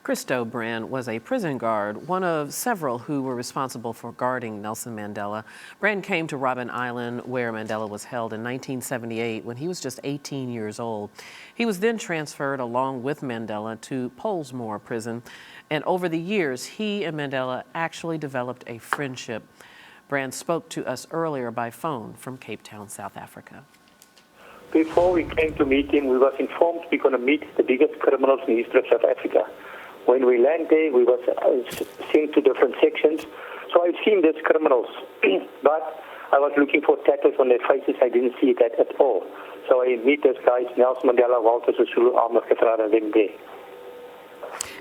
Christo Brand was a prison guard, one of several who were responsible for guarding Nelson Mandela. Brand came to Robben Island, where Mandela was held, in 1978 when he was just 18 years old. He was then transferred along with Mandela to Pollsmoor prison, and over the years, he and Mandela actually developed a friendship. Brand spoke to us earlier by phone from Cape Town, South Africa. Before we came to meet him, we was informed we're going to meet the biggest criminals in the history of South Africa. When we landed there, we was sent to different sections. So I've seen these criminals, but I was looking for tattoos on their faces. I didn't see that at all. So I meet those guys, Nelson Mandela, Walter Sisulu, Alma Ketrara, them there.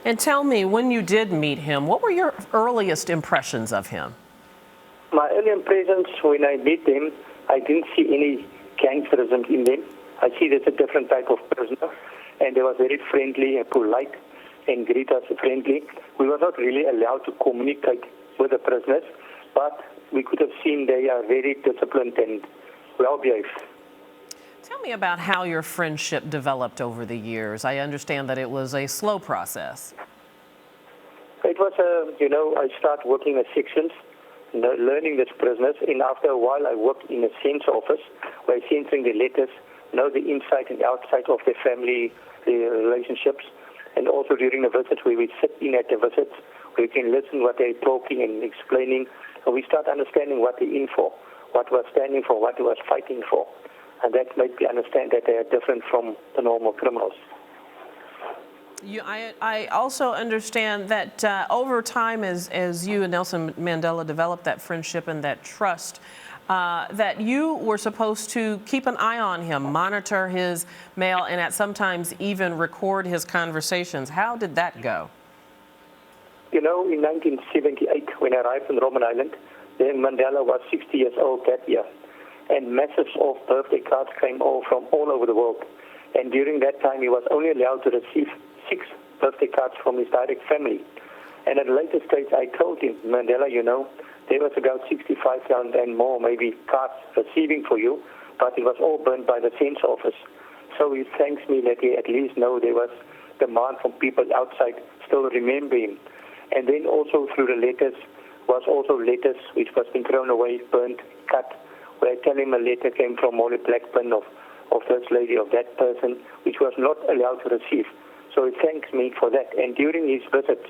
And tell me, when you did meet him, what were your earliest impressions of him? My early impressions, when I met them, I didn't see any gangsterism in them. I see there's a different type of prisoner, and they were very friendly and polite and greet us friendly. We were not really allowed to communicate with the prisoners, but we could have seen they are very disciplined and well-behaved. Tell me about how your friendship developed over the years. I understand that it was a slow process. It was, I started working at sections, learning these prisoners, and after a while I worked in a sense office where I censoring the letters, know the inside and outside of their family relationships, and also during the visits where we sit in at the visits, we can listen what they're talking and explaining, and we start understanding what they're in for, what we're standing for, what we were fighting for. And that made me understand that they are different from the normal criminals. I also understand that over time, as you and Nelson Mandela developed that friendship and that trust, that you were supposed to keep an eye on him, monitor his mail, and at sometimes even record his conversations. How did that go? In 1978, when I arrived on Robben Island, then Mandela was 60 years old that year. And masses of birthday cards came from all over the world. And during that time, he was only allowed to receive 6 birthday cards from his direct family. And at a later stage, I told him, Mandela, there was about 65,000 and more, maybe, cards receiving for you, but it was all burned by the sense office. So he thanks me that he at least know there was demand from people outside still remember him. And then also through the letters was also letters which was been thrown away, burned, cut, where I tell him a letter came from Molly Blackburn of this lady, of that person, which was not allowed to receive. So he thanks me for that. And during his visits,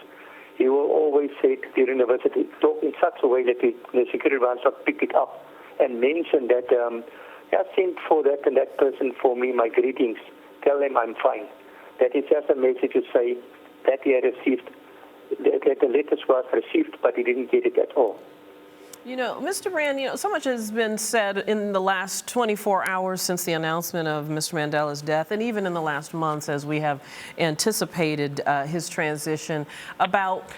he will always say during the visit, he talk in such a way that the security ones not pick it up and mention that, send for that and that person for me my greetings. Tell them I'm fine. That is just a message to say that he had received, that the letters was received, but he didn't get it at all. Mr. Brand, so much has been said in the last 24 hours since the announcement of Mr. Mandela's death, and even in the last months as we have anticipated his transition, about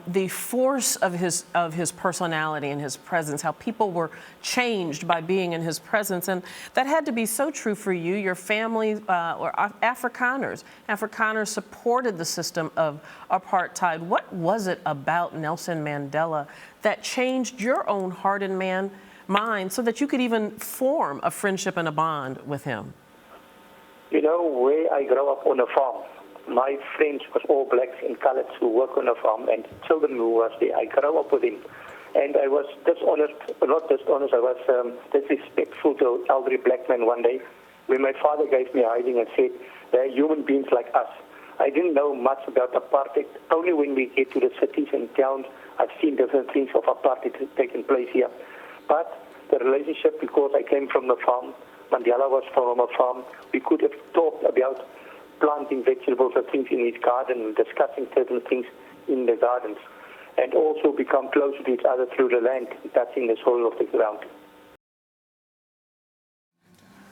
the force of his personality and his presence, how people were changed by being in his presence. And that had to be so true for you. Your family or Afrikaners supported the system of apartheid. What was it about Nelson Mandela that changed your own heart and mind so that you could even form a friendship and a bond with him? Where I grew up on a farm, my friends was all blacks and coloreds who work on a farm, and children who was there. I grew up with him. And I was not dishonest, I was disrespectful to elderly black men one day, when my father gave me a hiding and said, they're human beings like us. I didn't know much about apartheid. Only when we get to the cities and towns, I've seen different things of apartheid taking place here. But the relationship, because I came from the farm, Mandela was from a farm, we could have talked about planting vegetables and things in his garden and discussing certain things in the gardens, and also become closer to each other through the land, touching the soil of the ground.